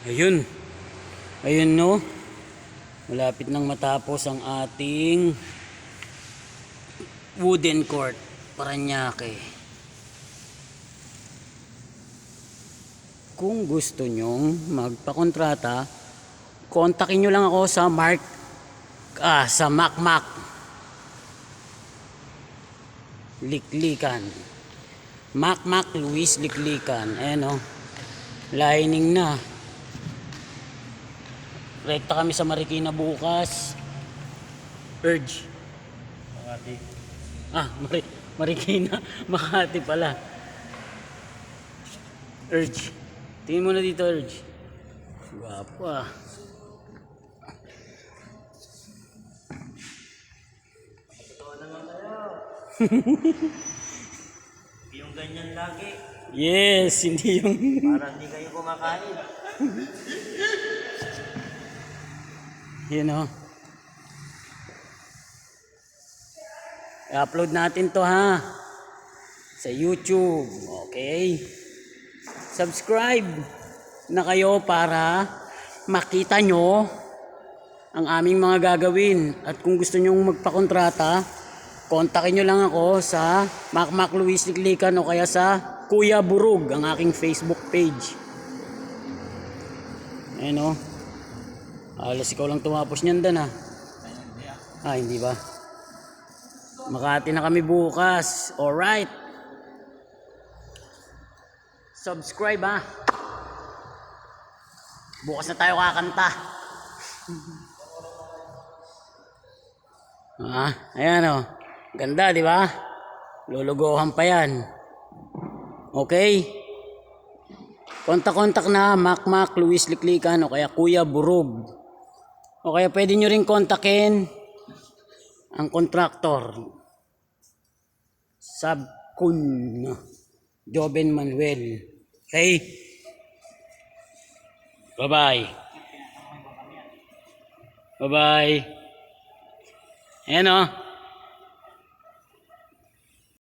Ayun. Ayun no. Malapit nang matapos ang ating wooden court, Paranaque. Kung gusto nyong magpakontrata, kontakin nyo lang ako sa sa Macmac Liklikan. Macmac Luis Liklikan. Ayan o. Lining na. Rekta kami sa Marikina bukas. Urge. Makati. Marikina. Makati pala. Urge. Tingin mo na dito, Urge. Gwapo ah. Totoo naman kayo. Yung ganyan lagi. Yes, hindi yung... Para hindi kayo kumakain. Yun o. I-upload natin to ha. Sa YouTube. Okay. Subscribe na kayo para makita nyo ang aming mga gagawin. At kung gusto nyong magpakontrata, kontakin nyo lang ako sa Macmac Luis Liklikan o kaya sa Kuya Burug, ang aking Facebook page. Ayan o. Alas ikaw lang tumapos niyan Dan ha. Hindi ba? Makati na kami bukas. Alright. Subscribe ha. Bukas na tayo kakanta. Ayan o. Ganda di ba? Lulugohan pa yan. Okay? Kontak-kontak na Macmac Luis Liklikan o kaya Kuya Burug. O kaya pwede nyo rin kontakin ang kontraktor. Sabkun Joven Manuel. Okay? Bye-bye. Bye-bye. Ayan o.